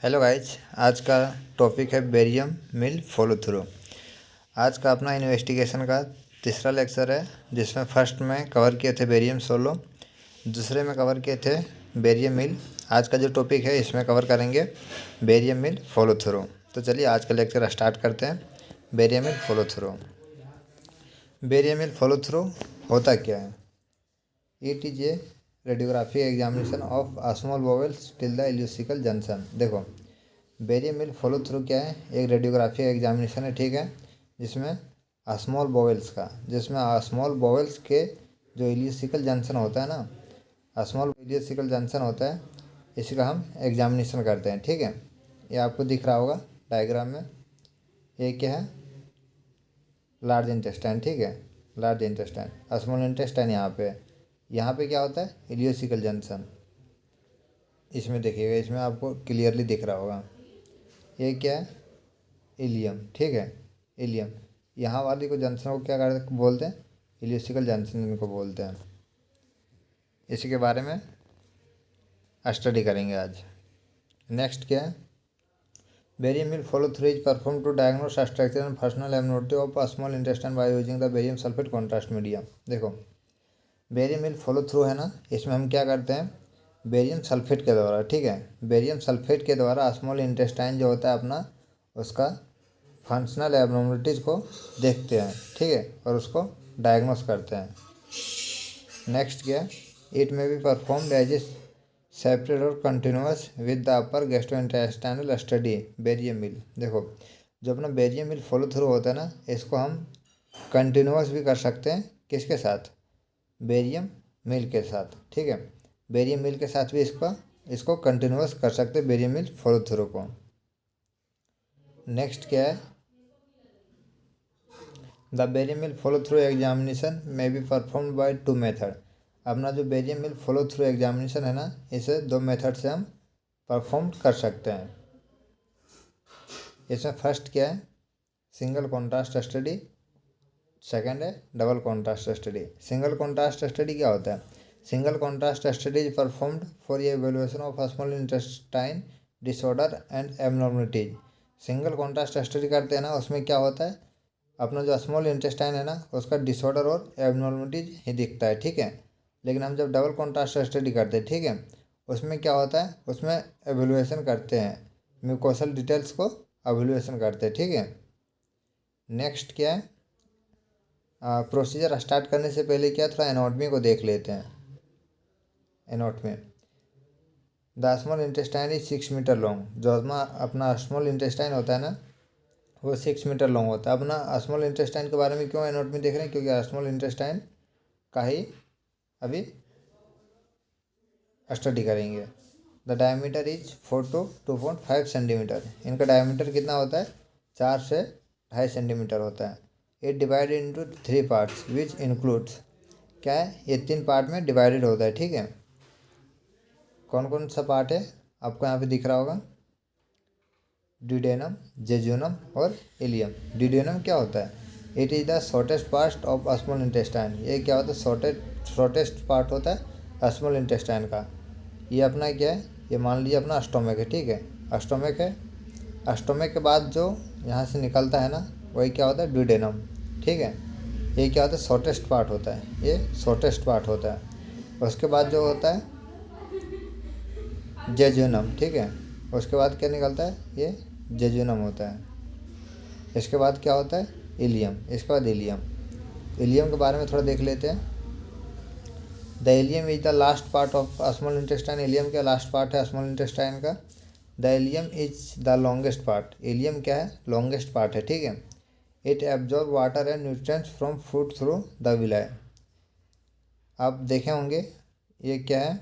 Hello guys, आज का topic है बेरियम मिल फॉलो थ्रू। आज का अपना इन्वेस्टिगेशन का तीसरा लेक्चर है, जिसमें फर्स्ट में कवर किए थे बेरियम सोलो, दूसरे में कवर किए थे बेरियम मिल। आज का जो टॉपिक है इसमें कवर करेंगे बेरियम मिल फॉलो थ्रू। तो चलिए आज का लेक्चर स्टार्ट करते हैं। Barium meal follow through. Barium meal follow through होता क्या है? It is a radiography examination of small bowels till the ileocaecal junction. देखो, बेरियम मिल फॉलो थ्रू क्या है? एक रेडियोग्राफी एग्जामिनेशन है, ठीक है, जिसमें स्मॉल वोवेल्स का, जिसमें स्मॉल वोवेल्स के जो इल्यूसिकल जंक्शन होता है ना, स्मॉल इल्यूसिकल जंक्शन होता है, इसी का हम एग्जामिनेशन करते हैं, ठीक है। ये आपको दिख रहा होगा डायग्राम में। ये क्या है? लार्ज इंटेस्टाइन, ठीक है, लार्ज इंटेस्टाइन। स्मॉल इंटेस्टाइन यहाँ पे क्या होता है? Ileocaecal junction. इसमें देखिएगा, इसमें आपको क्लियरली दिख रहा होगा। ये क्या है? इलियम, ठीक है, इलियम। यहाँ वाली को जंक्शन को क्या बोलते हैं? इलियोसिकल जंक्शन इनको बोलते हैं। इसी के बारे में स्टडी करेंगे आज। नेक्स्ट क्या है? Barium meal follow through is perform to diagnose structure and functional abnormality of small intestine by using the barium sulphate contrast medium. देखो, बेरियम मिल फॉलो थ्रू है ना, इसमें हम क्या करते हैं? बेरियम सल्फेट के द्वारा, ठीक है, बेरियम सल्फेट के द्वारा स्मॉल इंटेस्टाइन जो होता है अपना, उसका फंक्शनल एबनॉर्मलिटीज़ को देखते हैं, ठीक है, और उसको डायग्नोस करते हैं। नेक्स्ट क्या? It may be performed as a separate और continuous with the upper gastrointestinal study barium meal. देखो, जो अपना बेरियम मिल फॉलो थ्रू होता है ना, इसको हम कंटिन्यूस भी कर सकते हैं। किसके साथ? बेरियम मिल के साथ, ठीक है, बेरियम मिल के साथ भी इसको कंटिन्यूस कर सकते हैं, बेरियम मिल फॉलो थ्रू को। नेक्स्ट क्या है? The barium meal follow through examination may be perform by two method. अपना जो barium meal follow through examination है ना, इसे दो मेथड से हम परफॉर्म कर सकते हैं। इसमें फर्स्ट क्या है? Single contrast study. सेकंड है double contrast study. Single contrast study क्या होता है? Single contrast study is performed for evaluation of small intestine disorder and abnormalities. Single contrast study करते हैं ना, उसमें क्या होता है? अपना जो स्मॉल इंटेस्टाइन है ना, उसका डिसऑर्डर और एबनॉर्मलिटीज ही दिखता है, ठीक है। लेकिन हम जब डबल कॉन्ट्रास्ट स्टडी करते हैं, ठीक है, उसमें क्या होता है? उसमें एवेल्युएशन करते हैं, म्यूकोसल डिटेल्स को एवेल्युएशन करते हैं, ठीक है। नेक्स्ट क्या है? प्रोसीजर स्टार्ट करने से पहले क्या, थोड़ा एनाटॉमी को देख लेते हैं। Anatomy, the small intestine is 6 metre long. जो अपना स्मॉल इंटेस्टाइन होता है ना, वो 6 मीटर लॉन्ग होता है। अपना स्मॉल इंटेस्टाइन के बारे में क्यों एनाटॉमी देख रहे हैं? क्योंकि स्मॉल इंटेस्टाइन का ही अभी स्टडी करेंगे। The diameter is 4 to 2.5 centimetre. इनका डायमीटर कितना होता है? 4 से 2.5 सेंटीमीटर होता है। It divided into 3 parts which includes, क्या है? ये 3 पार्ट में डिवाइडेड होता है, ठीक है। कौन कौन सा पार्ट है? आपको यहाँ पे दिख रहा होगा, ड्यूडेनम, जेजुनम और इलियम। ड्यूडेनम क्या होता है? It is the shortest part of small intestine. ये क्या होता है? शॉर्टेस्ट पार्ट होता है स्मॉल इंटेस्टाइन का। ये अपना क्या है? ये मान लीजिए अपना स्टोमक है, ठीक है, स्टोमक है। स्टोमक के बाद जो यहाँ से निकलता है ना, वही क्या होता है? ड्यूडेनम, ठीक है। ये क्या होता है? शॉर्टेस्ट पार्ट होता है, ये शॉर्टेस्ट पार्ट होता है। उसके बाद जो होता है जेजुनम, ठीक है। उसके बाद क्या निकलता है? ये जेजुनम होता है। इसके बाद क्या होता है? इलियम। इसके बाद इलियम। इलियम के बारे में थोड़ा देख लेते हैं। The ileum is the last part of small intestine. Ileum का लास्ट पार्ट है स्मॉल इंटेस्टाइन का। The ileum is the longest part. Ileum क्या है? लॉन्गेस्ट पार्ट है, ठीक है। It absorb water and nutrients from food through the villi. आप देखे होंगे, ये क्या है?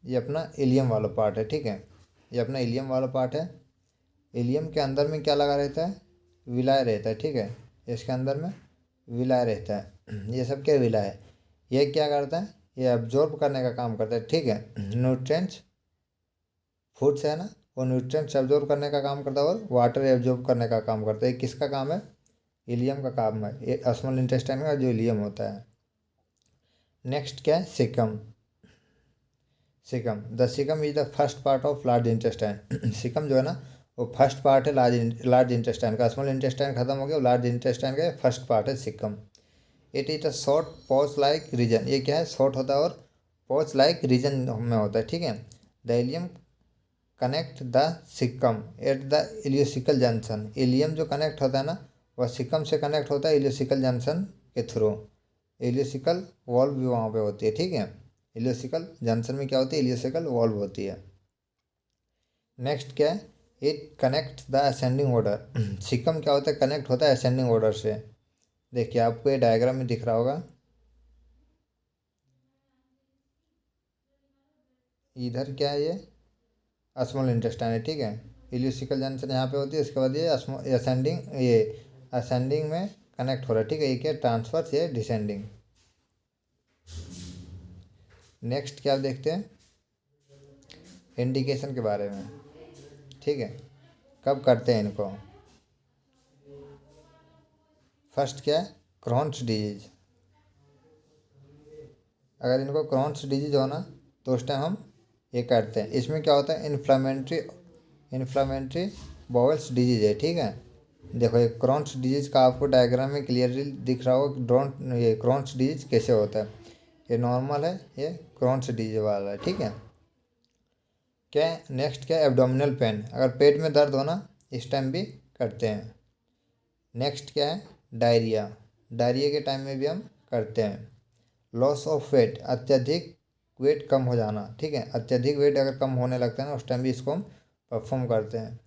ये अपना इलियम वाला पार्ट है, ठीक है, ये अपना इलियम वाला पार्ट है। इलियम के अंदर में क्या लगा रहता है? विलाय रहता है, ठीक है। इसके अंदर में विलाय रहता है। ये सब क्या विलाय है? ये क्या करता है? ये एब्जॉर्ब करने का काम करता है, ठीक है। न्यूट्रिएंट्स, फूड से है ना, वो न्यूट्रिएंट्स एब्जॉर्ब करने का काम करता है और वाटर एब्जॉर्ब करने का काम करता है। किसका काम है? इलियम का काम है, ये स्मॉल इंटेस्टाइन का जो इलियम होता है। नेक्स्ट क्या है? Caecum. Caecum. The caecum is the first part of large intestine. Caecum जो है ना वो फर्स्ट पार्ट है लार्ज इंटेस्टाइन का। स्मॉल इंटेस्टाइन खत्म हो गया, लार्ज इंटेस्टाइन का फर्स्ट पार्ट है caecum. It is a short pouch like region. ये क्या है, शॉर्ट होता है और पॉच लाइक रीजन में होता है, ठीक है। The ileum connect the caecum at the ileocaecal junction. Ileum जो कनेक्ट होता है ना वह सिकम से कनेक्ट होता है इलियोसिकल जंक्शन के थ्रू। इलियोसिकल वॉल्व भी वहाँ पे होती है, ठीक है। इलियोसिकल जंक्शन में क्या होती है, इलियोसिकल वॉल्व होती है। नेक्स्ट क्या है, it connect the ascending order. Caecum क्या होता है, कनेक्ट होता है असेंडिंग ऑर्डर से। देखिए आपको ये डायग्राम में दिख रहा होगा, इधर क्या है, ये स्मॉल इंटेस्टाइन है, ठीक है। इलियोसिकल जंक्शन यहाँ पे होती है, उसके बाद ये असेंडिंग में कनेक्ट हो रहा है, ठीक है। ये क्या ट्रांसफर्स, ये डिसेंडिंग। नेक्स्ट क्या देखते हैं, इंडिकेशन के बारे में, ठीक है। कब करते हैं इनको। फर्स्ट क्या है, क्रॉन्स डिजीज। अगर इनको क्रॉन्स डिजीज हो ना तो उस टाइम हम ये करते हैं। इसमें क्या होता है, इन्फ्लामेटरी बॉवल्स डिजीज है, ठीक है। देखो ये क्रॉन्स डिजीज का आपको डायग्राम में क्लियरली दिख रहा होगा कि ये क्रॉन्स डिजीज कैसे होता है। ये नॉर्मल है, ये क्रॉन्स डिजीज वाला है, ठीक है। क्या नेक्स्ट क्या, एब्डोमिनल पेन। अगर पेट में दर्द होना इस टाइम भी करते हैं। नेक्स्ट क्या है, डायरिया। डायरिया के टाइम में भी हम करते हैं। लॉस ऑफ वेट, अत्यधिक वेट कम हो जाना, ठीक है। अत्यधिक वेट अगर कम होने लगता है ना उस टाइम भी इसको हम परफॉर्म करते हैं।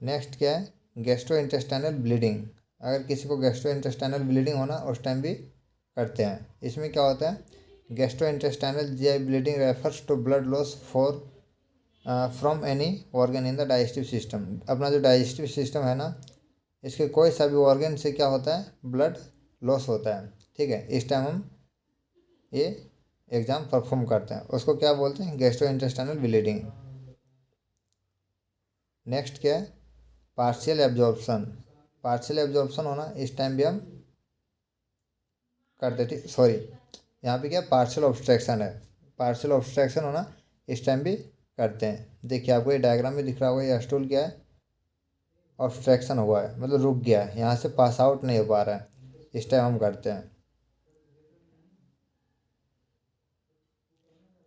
नेक्स्ट क्या है, गैस्ट्रो इंटेस्टाइनल ब्लीडिंग। अगर किसी को गैस्ट्रो इंटेस्टाइनल ब्लीडिंग होना उस टाइम भी करते हैं। इसमें क्या होता है, gastro intestinal GI bleeding refers to blood loss from any organ in the digestive system. अपना जो डाइजेस्टिव सिस्टम है ना, इसके कोई सा भी ऑर्गन से क्या होता है, ब्लड लॉस होता है, ठीक है। इस टाइम हम ये एग्ज़ाम परफॉर्म करते हैं, उसको क्या बोलते हैं, गैस्ट्रो इंटेस्टाइनल ब्लीडिंग। नेक्स्ट क्या है, पार्शियल एब्जॉर्प्शन। पार्शियल एब्जॉर्प्शन होना इस टाइम भी हम करते, ठीक। सॉरी, यहाँ पे क्या पार्शियल ऑब्स्ट्रक्शन है। पार्शियल ऑब्स्ट्रक्शन होना इस टाइम भी करते हैं। देखिए आपको ये डायग्राम में दिख रहा होगा, ये स्टूल क्या है, ऑब्स्ट्रक्शन हुआ है, मतलब रुक गया है, यहाँ से पास आउट नहीं हो पा रहा है, इस टाइम हम करते हैं।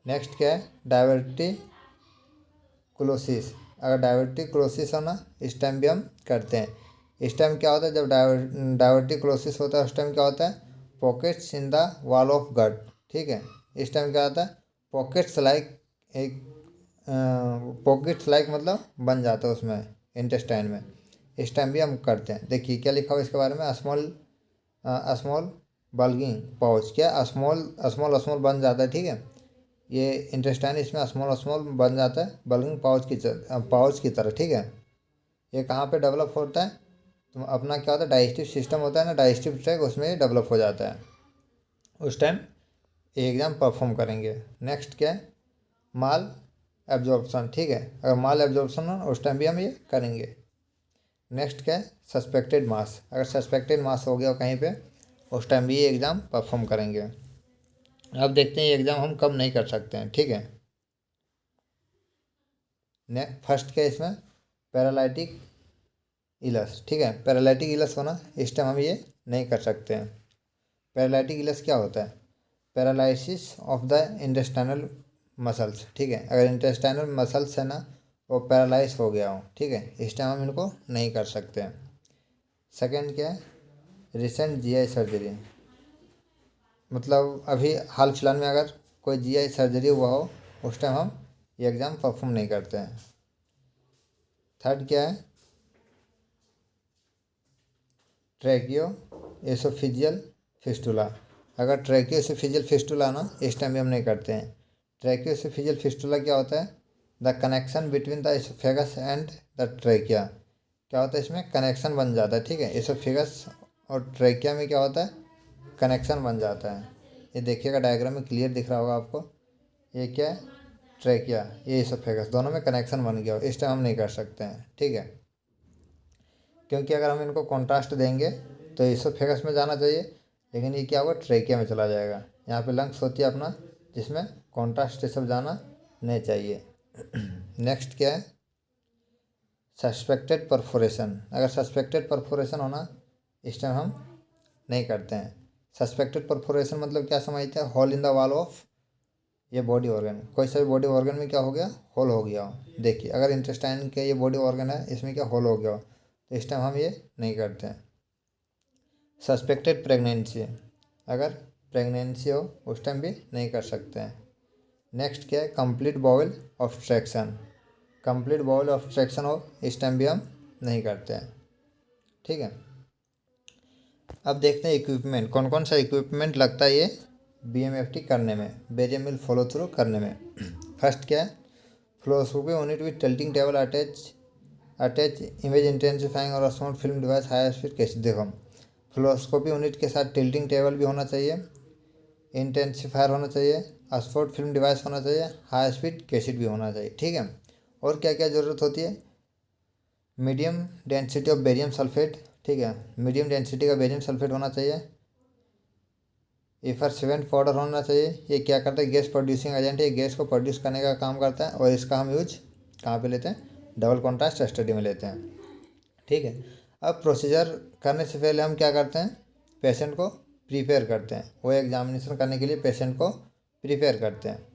नेक्स्ट क्या है, डायवर्टिकुलोसिस। अगर डायवर्टिकुलोसिस होना इस टाइम भी हम करते हैं। इस टाइम क्या होता है, जब डायवर्टिकुलोसिस होता है उस टाइम क्या होता है, pockets in the wall of gut, ठीक है। इस टाइम क्या होता है, पॉकेट्स लाइक एक पॉकेट्स लाइक मतलब बन जाता है उसमें इंटेस्टाइन में। इस टाइम भी हम करते हैं। देखिए क्या लिखा हुआ इसके बारे में, स्मॉल बल्गिंग पाउच। क्या स्मॉल स्मॉल स्मॉल बन जाता है, ठीक है। ये इंटेस्टाइन इसमें स्मॉल स्मॉल बन जाता है बल्गिंग पाउच की तरह, ठीक है। ये कहाँ पे डेवलप होता है, तो अपना क्या होता है, डाइजेस्टिव सिस्टम होता है ना, डाइजेस्टिव ट्रैक, उसमें ये डेवलप हो जाता है। उस टाइम ये एग्ज़ाम परफॉर्म करेंगे। नेक्स्ट क्या है, माल एब्जॉर्प्शन, ठीक है। अगर माल एब्जॉर्प्शन हो उस टाइम भी हम ये करेंगे। नेक्स्ट क्या है, सस्पेक्टेड मास। अगर सस्पेक्टेड मास हो गया कहीं पे उस टाइम भी ये एग्ज़ाम परफॉर्म करेंगे। अब देखते हैं ये एग्ज़ाम हम कब नहीं कर सकते हैं, ठीक है। फर्स्ट क्या है इसमें, पैरालाइटिक इलस, ठीक है। पैरालाइटिक इलस होना इस टाइम हम ये नहीं कर सकते हैं। पैरालाइटिक इलस क्या होता है, paralysis of the intestinal muscles, ठीक है। अगर इंटेस्टाइनल मसल्स है ना वो पैरालाइज हो गया हो, ठीक है, इस टाइम हम इनको नहीं कर सकते हैं। सेकेंड क्या है, रिसेंट जीआई सर्जरी। मतलब अभी हाल फिलहाल में अगर कोई जीआई सर्जरी हुआ हो उस टाइम हम ये एग्ज़ाम परफॉर्म नहीं करते हैं। थर्ड क्या है, ट्रैकियो एसोफिजियल फिस्टुला। अगर ट्रैकियो एसोफिजियल फिस्टुला ना इस टाइम भी हम नहीं करते हैं। ट्रैकियो एसोफिजियल फिस्टुला क्या होता है, the connection between the oesophagus and the trachea. क्या होता है, इसमें कनेक्शन बन जाता है, ठीक है। एसोफेगस और ट्रैकिया में क्या होता है, कनेक्शन बन जाता है। ये देखिएगा डायग्राम में क्लियर दिख रहा होगा आपको, ये क्या है, ट्रैकिया, ये एसोफेगस, दोनों में कनेक्शन बन गया हो, इस टाइम हम नहीं कर सकते हैं, ठीक है। क्योंकि अगर हम इनको कॉन्ट्रास्ट देंगे तो इसोफेगस में जाना चाहिए, लेकिन ये क्या होगा, ट्रेकिया में चला जाएगा। यहाँ पे लंग्स होती है अपना, जिसमें कॉन्ट्रास्ट ये सब जाना नहीं चाहिए। नेक्स्ट क्या है, सस्पेक्टेड परफोरेशन। अगर सस्पेक्टेड परफोरेशन होना इस टाइम हम नहीं करते हैं। सस्पेक्टेड परफोरेशन मतलब क्या समझते हैं, hole in the wall of ये बॉडी ऑर्गन। कोई सा भी बॉडी ऑर्गन में क्या हो गया, होल हो गया हो। देखिए अगर इंटेस्टाइन के ये बॉडी ऑर्गन है, इसमें क्या होल हो गया हो, तो इस टाइम हम ये नहीं करते हैं। सस्पेक्टेड प्रेगनेंसी, अगर प्रेगनेंसी हो उस टाइम भी नहीं कर सकते हैं। नेक्स्ट क्या है, complete bowel obstruction. Complete bowel obstruction हो इस टाइम भी हम नहीं करते हैं। ठीक है, अब देखते हैं इक्विपमेंट, कौन कौन सा इक्विपमेंट लगता है ये BMFT करने में, बेरियम मिल फॉलो थ्रू करने में। फर्स्ट क्या है, fluoroscopy unit with tilting table attach image intensifying और small film device high speed cassette. देखो फ्लोरोस्कोपी यूनिट के साथ टिल्टिंग टेबल भी होना चाहिए, इंटेंसिफायर होना चाहिए, स्पॉट फिल्म डिवाइस होना चाहिए, हाई स्पीड कैसेट भी होना चाहिए। ठीक है, और क्या क्या ज़रूरत होती है, medium density of barium sulphate. ठीक है, मीडियम डेंसिटी का बेरियम सल्फेट होना चाहिए। इफरसेवेंट पाउडर होना चाहिए। ये क्या करता है, गैस प्रोड्यूसिंग एजेंट है, गैस को प्रोड्यूस करने का काम करता है, और इसका हम यूज कहाँ पे लेते हैं, डबल कॉन्ट्रास्ट स्टडी में लेते हैं। ठीक है, अब प्रोसीजर करने से पहले हम क्या करते हैं, पेशेंट को प्रिपेयर करते हैं। वो एग्जामिनेशन करने के लिए पेशेंट को प्रिपेयर करते हैं।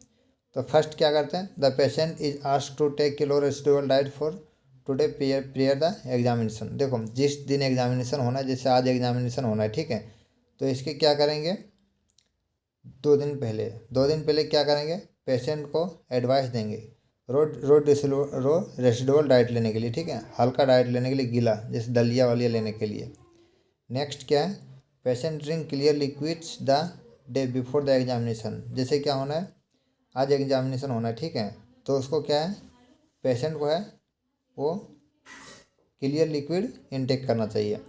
तो फर्स्ट क्या करते हैं, the patient is asked to take kilo residual diet for today prior the examination. देखो जिस दिन एग्जामिनेशन होना है, जैसे आज एग्जामिनेशन होना है, ठीक है, तो इसके क्या करेंगे, 2 दिन पहले क्या करेंगे, पेशेंट को एडवाइस देंगे रो रेसिडुअल डाइट लेने के लिए। ठीक है, हल्का डाइट लेने के लिए, गीला जैसे दलिया वालिया लेने के लिए। नेक्स्ट क्या है, patient drink clear liquids the day before the examination. जैसे क्या होना है, आज एग्जामिनेशन होना है, ठीक है, तो उसको क्या है, पेशेंट को है वो क्लियर लिक्विड इनटेक करना चाहिए।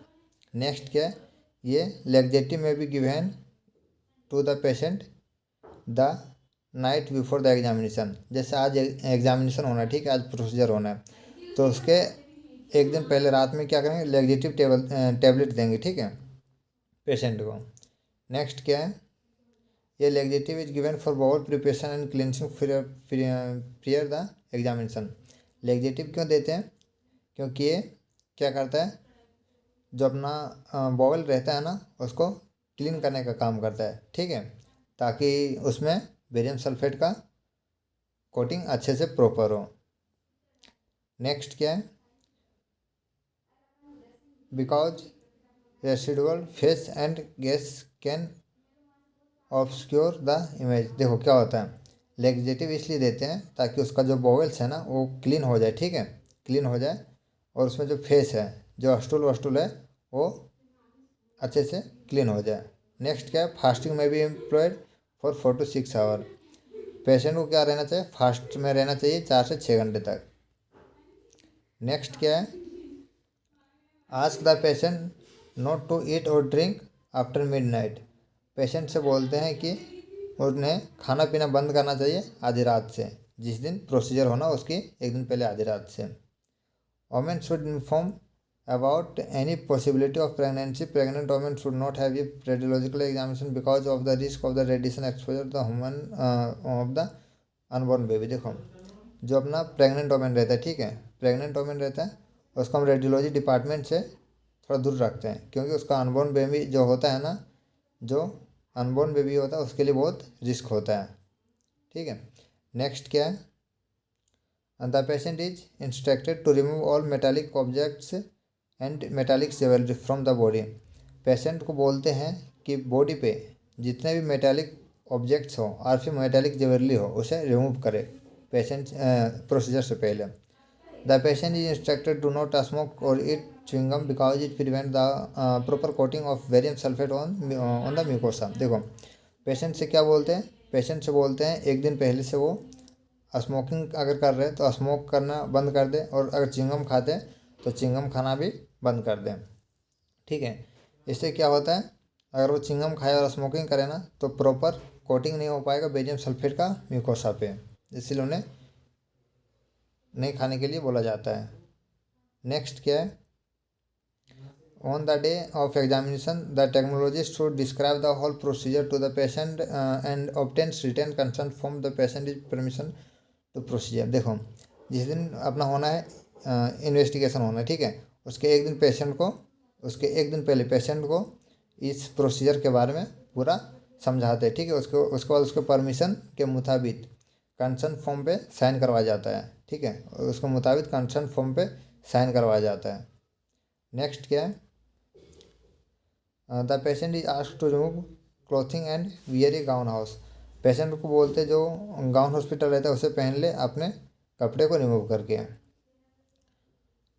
नेक्स्ट क्या है, ये laxative may be given to the patient the night before the examination. जैसे आज एग्जामिनेशन होना है, ठीक है, आज प्रोसीजर होना है, तो उसके एक दिन पहले रात में क्या करेंगे, लैक्सेटिव टेबलेट देंगे, ठीक है, पेशेंट को। नेक्स्ट क्या है, ये laxative is given for bowel preparation and cleansing prior the examination. Laxative क्यों देते हैं, क्योंकि ये क्या करता है, जो अपना बाउल रहता है ना, उसको क्लीन करने का काम करता है। ठीक है, ताकि उसमें बेरियम सल्फेट का कोटिंग अच्छे से प्रॉपर हो। नेक्स्ट क्या है, because residual face and gas can obscure the image. देखो क्या होता है, लैक्सेटिव इसलिए देते हैं ताकि उसका जो बॉवल्स है ना वो क्लीन हो जाए। ठीक है, क्लीन हो जाए, और उसमें जो फेस है, जो स्टूल वस्टूल है, वो अच्छे से क्लीन हो जाए। नेक्स्ट क्या है, fasting may be employed for 4 to 6 hour. Patient को क्या रहना चाहिए, फास्ट में रहना चाहिए 4 से 6 घंटे तक। नेक्स्ट क्या है, ask the patient not to eat or drink after midnight. Patient से बोलते हैं कि उन्हें खाना पीना बंद करना चाहिए आधी रात से, जिस दिन प्रोसीजर होना उसकी एक दिन पहले आधी रात से। Women should inform about any possibility of pregnancy. Pregnant women should not have a radiological examination because of the risk of the radiation exposure to the human of the unborn baby। देखो जो अपना pregnant women रहता है, ठीक है, pregnant women रहता है, उसको हम रेडियोलॉजी डिपार्टमेंट से थोड़ा दूर रखते हैं, क्योंकि उसका अनबॉर्न बेबी जो होता है ना, जो अनबॉर्न बेबी होता है उसके लिए बहुत रिस्क होता है। ठीक है, नेक्स्ट क्या है, the patient is instructed to remove all metallic objects and metallic jewellery from the body. Patient को बोलते हैं कि बॉडी पे जितने भी मेटालिक ऑब्जेक्ट्स हो और फिर मेटालिक ज्वेलरी हो उसे रिमूव करे पेशेंट प्रोसीजर से पहले। The patient is instructed to not smoke और eat chewing gum because it prevent the proper coating of barium sulphate on the mucosa. देखो पेशेंट से क्या बोलते हैं, पेशेंट से बोलते हैं एक दिन पहले से वो स्मोकिंग अगर कर रहे हैं तो स्मोक करना बंद कर दे, और अगर च्युइंगम खाते हैं तो च्युइंगम खाना भी बंद कर दें। ठीक है, इससे क्या होता है, अगर वो चिंगम खाए और स्मोकिंग करे ना, तो प्रॉपर कोटिंग नहीं हो पाएगा बेरियम सल्फेट का म्यूकोसा पे, इसलिए उन्हें नहीं खाने के लिए बोला जाता है। नेक्स्ट क्या है, On the day of examination, the technologist should describe the whole procedure to the patient and obtains written consent from the patient is permission to procedure. देखो, जिस दिन अपना होना है इन्वेस्टिगेशन होना है, ठीक है, उसके एक दिन पहले पेशेंट को इस प्रोसीजर के बारे में पूरा समझाते हैं, ठीक है। उसके बाद उसके परमिशन के मुताबिक कंसर्न फॉर्म पे साइन करवाया जाता है, ठीक है, उसके मुताबिक कंसर्न फॉर्म पे साइन करवाया जाता है। नेक्स्ट क्या है, the patient is asked to remove clothing and wear a gown house. Patient को बोलते जो गाउन हॉस्पिटल रहता है उसे पहन ले अपने कपड़े को रिमूव करके।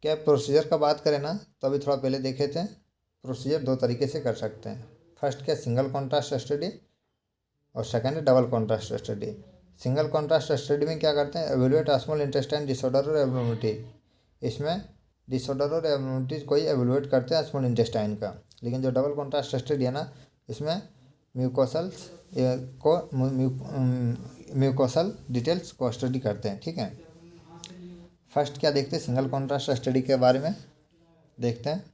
क्या प्रोसीजर का बात करें ना, तो अभी थोड़ा पहले देखे थे, प्रोसीजर दो तरीके से कर सकते हैं। फर्स्ट क्या, सिंगल कॉन्ट्रास्ट स्टडी, और सेकंड है double contrast study. Single contrast study में क्या करते हैं, एवेलुएट स्मॉल इंटेस्टाइन डिसऑर्डर और एब्नॉर्मलिटी। इसमें डिसऑर्डर और एब्नॉर्मलिटी कोई एवेलुएट करते हैं स्मॉल इंटेस्टाइन का। लेकिन जो डबल कॉन्ट्रास्ट स्टडी है ना, इसमें म्यूकोसल्स को म्यूकोसल डिटेल्स को स्टडी करते हैं, ठीक है। फर्स्ट क्या देखते हैं, सिंगल कॉन्ट्रास्ट स्टडी के बारे में देखते हैं।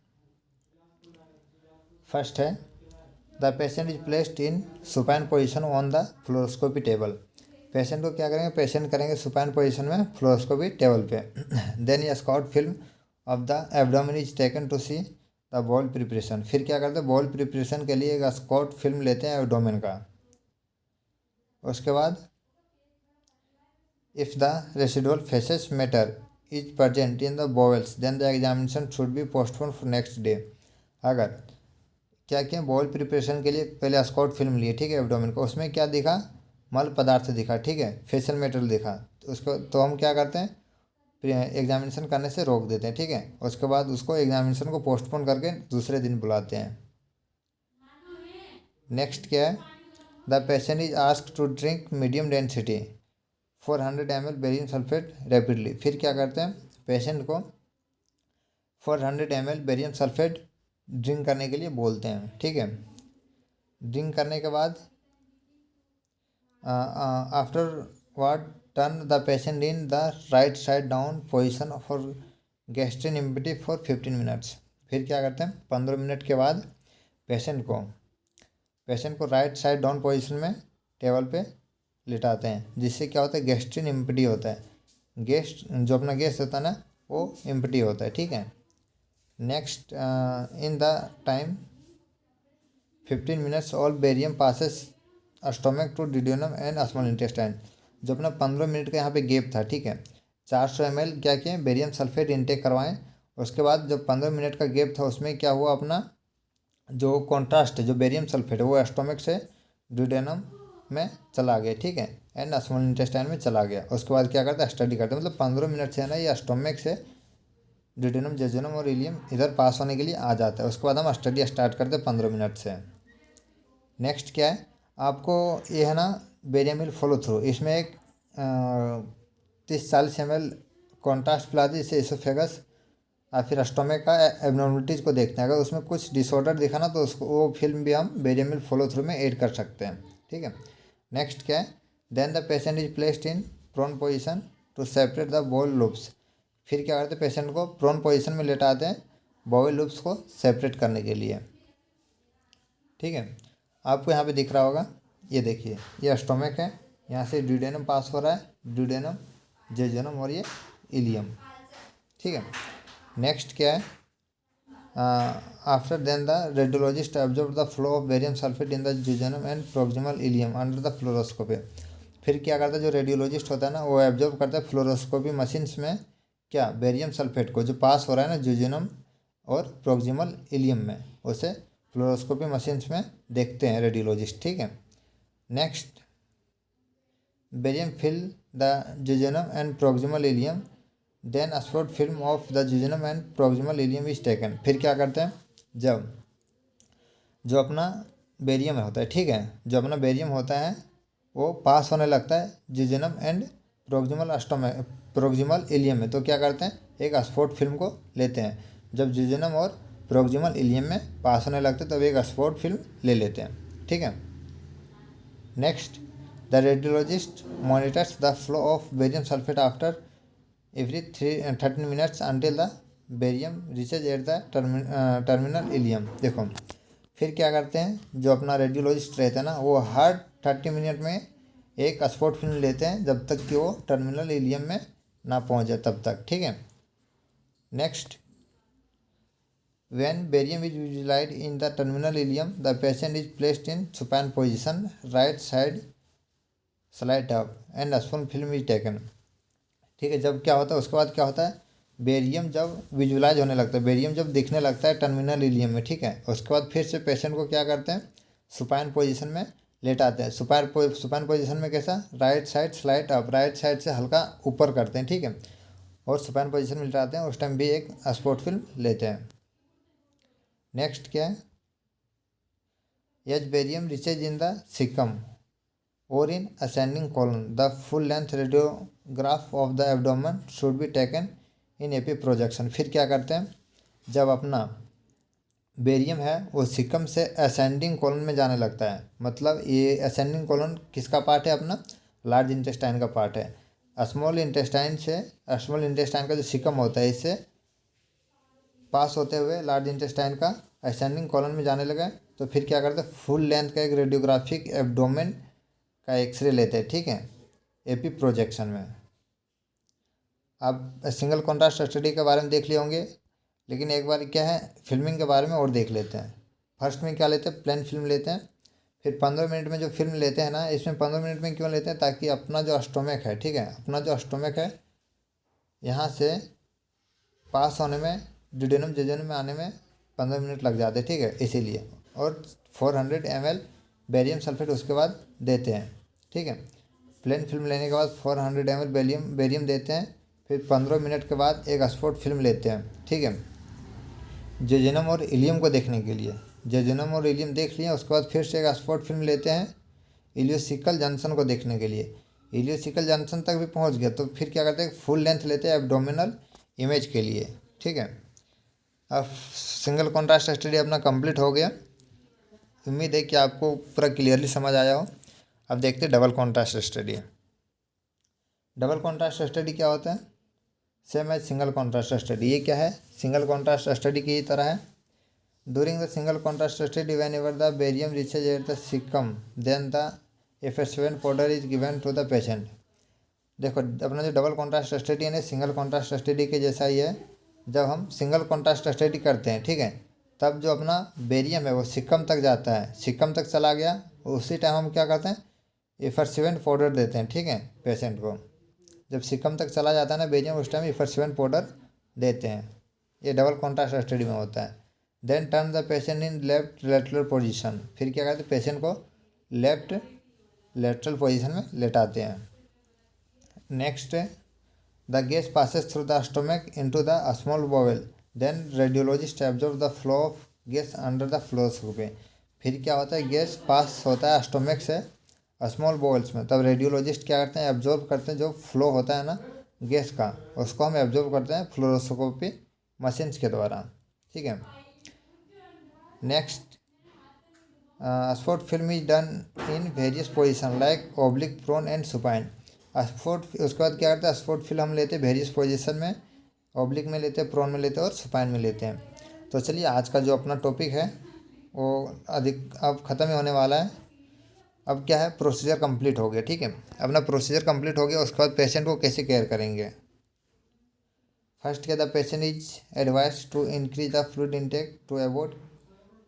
फर्स्ट है, the patient is placed in supine position on the fluoroscopy table. Patient को क्या करेंगे, पेशेंट करेंगे सुपाइन पोजिशन में फ्लोरोस्कोपी टेबल पे। देन ये scout film of the abdomen is taken to see the bowel preparation. फिर क्या करते हैं, बॉल प्रिपरेशन के लिए एक स्कॉट फिल्म लेते हैं एब्डोमेन का। उसके बाद if the residual faeces matter is present in the bowels then the examination should be postpone for next day. अगर क्या किया, बॉल प्रिपरेशन के लिए पहले स्कॉट फिल्म लिए, ठीक है, एब्डोमेन को, उसमें क्या दिखा, मल पदार्थ दिखा, ठीक है, फेशियल मेटल दिखा, तो उसको तो हम क्या करते हैं, एग्जामिनेशन करने से रोक देते हैं, ठीक है। उसके बाद उसको एग्जामिनेशन को पोस्टपोन करके दूसरे दिन बुलाते हैं। नेक्स्ट क्या है, the patient is asked to drink medium density 400 ml barium sulphate rapidly. फिर क्या करते हैं, पेशेंट को 400 ml बेरियम सल्फेट ड्रिंक करने के लिए बोलते हैं, ठीक है। ड्रिंक करने के बाद after ward turn the patient in the right side down position for gastrin empty for 15 minutes. फिर क्या करते हैं, 15 मिनट के बाद पेशेंट को राइट साइड डाउन पोजिशन में टेबल पे लिटाते हैं, जिससे क्या होता है, गैस्ट्रिन एम्प्टी होता है, जो अपना गैस होता है ना वो एम्प्टी होता है, ठीक है। Next in the time 15 minutes all barium passes stomach to duodenum and small intestine. जो अपना 15 मिनट का यहाँ पे गैप था, ठीक है, 400 ml क्या किए, बेरियम सल्फेट इंटेक करवाएं। उसके बाद जब 15 मिनट का गैप था उसमें क्या हुआ, अपना जो कॉन्ट्रास्ट है, जो बेरियम सल्फेट है, वो स्टोमक से डिड्यूनम में चला गया, ठीक है, एंड स्मॉल इंटेस्टाइन में चला गया। उसके बाद क्या करता है, स्टडी करते हैं, मतलब 15 मिनट से है ना ये स्टोमक से डिड्यूनम, जेजुनम और इलियम इधर पास होने के लिए आ जाता है। उसके बाद हम स्टडी स्टार्ट करते हैं 15 मिनट से। नेक्स्ट क्या है, आपको ये है ना बेरियमिल फॉलो थ्रू, इसमें एक 30-40 ml कॉन्ट्रास्ट पिला दी, जिससे इसोफेगस या फिर स्टोमक का एबनॉर्मलिटीज़ को देखते हैं। अगर उसमें कुछ डिसऑर्डर दिखा ना, तो उसको वो फिल्म भी हम बेरियमिल फॉलो थ्रू में ऐड कर सकते हैं, ठीक है। नेक्स्ट क्या है, then the patient is placed in prone position to separate the bowel loops. फिर क्या करते हैं, पेशेंट को प्रोन पोजीशन में लेटाते हैं बॉयल लूप्स को सेपरेट करने के लिए, ठीक है। आपको यहाँ पे दिख रहा होगा, ये देखिए, ये स्टोमक है, यहाँ से ड्यूडेनम पास हो रहा है, ड्यूडेनम, जेजुनम और ये इलियम, ठीक है। नेक्स्ट क्या है, after then the radiologist observe the flow of barium sulphate in the jejunum and proximal ileum under the fluoroscopy. फिर क्या करता है, जो रेडियोलॉजिस्ट होता है ना, वो ऑब्जर्व करता है फ्लोरोस्कोपी मशीन्स में क्या, बेरियम सल्फेट को जो पास हो रहा है ना जेजुनम और प्रोक्सिमल इलियम में, उसे फ्लोरोस्कोपी मशीन्स में देखते हैं रेडियोलॉजिस्ट, ठीक है। Next, barium fill the jejunum and proximal ileum then spot film of the jejunum and proximal ileum is taken. फिर क्या करते हैं, जब जो अपना बेरियम होता है, ठीक है, जो अपना बेरियम होता है वो पास होने लगता है जेजुनम एंड प्रोक्सिमल इलियम में, तो क्या करते हैं, एक स्पॉट फिल्म को लेते हैं। जब जेजुनम और प्रोक्सिमल इलियम में पास होने लगते हैं तब एक स्पॉट फिल्म ले लेते हैं, ठीक है। Next, the radiologist monitors the flow of barium sulphate after every 30 minutes until the barium reaches at the terminal ileum. देखो फिर क्या करते हैं, जो अपना रेडियोलॉजिस्ट रहता है ना, वो हर 30 मिनट में एक स्पॉट फिल्म लेते हैं जब तक कि वो टर्मिनल इलियम में ना पहुंच जाए तब तक। ठीक है। Next, when barium is visualized in the terminal ileum, the patient is placed in supine position, right side slide up and small film is taken। ठीक है। जब क्या होता है, उसके बाद क्या होता है, बेरियम जब विजुलाइज होने लगता है, बेरियम जब दिखने लगता है टर्मिनल इलियम में, ठीक है, उसके बाद फिर से पेशेंट को क्या करते हैं, सुपाइन पोजीशन में लेटाते हैं। सुपाइन पोजीशन में कैसा, right side slide up, right side से हल्का ऊपर करते हैं। ठीक है। और सुपाइन पोजीशन में लेटाते हैं, उस टाइम भी एक स्पॉट फिल्म लेते हैं। नेक्स्ट क्या है, as barium reaches in the caecum और in ascending colon the full length radiograph of the abdomen should be taken in AP projection. फिर क्या करते हैं, जब अपना बेरियम है वो सिकम से असेंडिंग कॉलम में जाने लगता है, मतलब ये असेंडिंग कॉलम किसका पार्ट है, अपना लार्ज इंटेस्टाइन का पार्ट है। स्मॉल इंटेस्टाइन का जो सिकम होता है इससे पास होते हुए लार्ज इंटेस्टाइन का असेंडिंग कॉलम में जाने लगा, तो फिर क्या करते हैं, फुल लेंथ का एक रेडियोग्राफिक एब्डोमेन का एक्सरे लेते हैं। ठीक है, एपी प्रोजेक्शन में। आप सिंगल कॉन्ट्रास्ट स्टडी के बारे में देख लिए होंगे, लेकिन एक बार क्या है, फिल्मिंग के बारे में और देख लेते हैं। फर्स्ट में क्या लेते हैं, प्लेन फिल्म लेते हैं। फिर 15 मिनट में जो फिल्म लेते हैं ना, इसमें 15 मिनट में क्यों लेते हैं, ताकि अपना जो स्टोमक है, ठीक है, अपना जो स्टोमक है यहाँ से पास होने में, ड्यूडेनम जेजुनम में आने में 15 मिनट लग जाते हैं। ठीक है, इसीलिए। और 400 ml बेरियम सल्फेट उसके बाद देते हैं। ठीक है, प्लेन फिल्म लेने के बाद 400 ml बेरियम देते हैं। फिर 15 मिनट के बाद एक स्पॉट फिल्म लेते हैं। ठीक है, जेजुनम और इलियम को देखने के लिए। जेजुनम और इलियम देख लिए, उसके बाद फिर से एक स्पॉट फिल्म लेते हैं इलियोसिकल जंक्शन को देखने के लिए। इलियोसिकल जंक्शन तक भी पहुंच गया तो फिर क्या करते हैं, फुल लेंथ लेते हैं एब्डोमिनल इमेज के लिए। ठीक है, अब सिंगल कॉन्ट्रास्ट स्टडी अपना कंप्लीट हो गया। उम्मीद है कि आपको पूरा क्लियरली समझ आया हो। अब देखते हैं double contrast study. Double contrast study क्या होता है, same as single contrast study. ये क्या है, सिंगल कॉन्ट्रास्ट स्टडी की तरह है। During the single contrast study whenever the barium reaches at the caecum then the FS7 powder is given to the patient. देखो अपना जो डबल कॉन्ट्रास्ट स्टडी है ना, सिंगल कॉन्ट्रास्ट स्टडी के जैसा ही है। जब हम सिंगल कॉन्ट्रास्ट स्टडी करते हैं, ठीक है, तब जो अपना बेरियम है वो सिकम तक जाता है, सिकम तक चला गया, उसी टाइम हम क्या करते हैं, FS7 पाउडर देते हैं। ठीक है, पेशेंट को जब सिकम तक चला जाता है ना बेरियम, उस टाइम FS7 पाउडर देते हैं। ये डबल कॉन्ट्रास्ट स्टडी में होता है। Then turn the patient in left lateral position. फिर क्या करते हैं, पेशेंट को लेफ्ट लेटरल पोजीशन में लेटाते हैं। Next, the gas passes through the stomach into the small bowel, then radiologist absorb the flow of gas under the fluoroscopy। फिर क्या होता है, गैस पास होता है स्टोमक से स्मॉल बॉवल्स में, तब रेडियोलॉजिस्ट क्या करते हैं, एब्जॉर्ब करते हैं। जो फ्लो होता है ना गैस का, उसको हम एब्जॉर्ब करते हैं फ्लोरोस्कोपी मशीन्स के द्वारा। ठीक है। Next, spot film is done in various position like oblique, prone and supine. Spot, उसके बाद क्या करते हैं, स्पॉट फिल्म हम लेते हैं वेरियस पोजीशन में, ओब्लिक में लेते हैं, प्रोन में लेते हैं और सुपाइन में लेते हैं। तो चलिए आज का जो अपना टॉपिक है वो अधिक अब ख़त्म ही होने वाला है। अब क्या है, प्रोसीजर कंप्लीट हो गया। ठीक है, अपना प्रोसीजर कंप्लीट हो गया। उसके बाद पेशेंट को कैसे केयर करेंगे। फर्स्ट क्या, the patient is advise to increase the fluid intake to avoid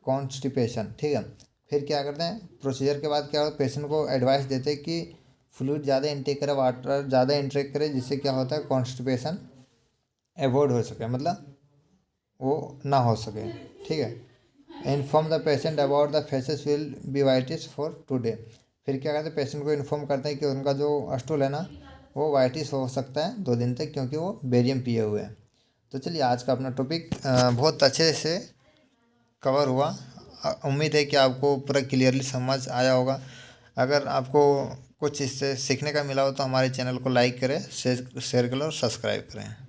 constipation. ठीक है, फिर क्या करते हैं, प्रोसीजर के बाद क्या होता है, पेशेंट को एडवाइस देते हैं कि फ्लूइड ज़्यादा इंटेक करे, वाटर ज़्यादा इंटेक करे, जिससे क्या होता है, कॉन्स्टिपेशन अवॉइड हो सके, मतलब वो ना हो सके। ठीक है। Inform the patient about the faeces will be whitish for today. फिर क्या करते हैं, पेशेंट को इन्फॉर्म करते हैं कि उनका जो स्टूल है ना वो वाइटिस हो सकता है 2 दिन तक, क्योंकि वो बेरियम पिए हुए हैं। तो चलिए आज का अपना टॉपिक बहुत अच्छे से कवर हुआ। उम्मीद है कि आपको पूरा क्लियरली समझ आया होगा। अगर आपको कुछ इससे सीखने का मिला हो तो हमारे चैनल को लाइक करें, शेयर करें और सब्सक्राइब करें।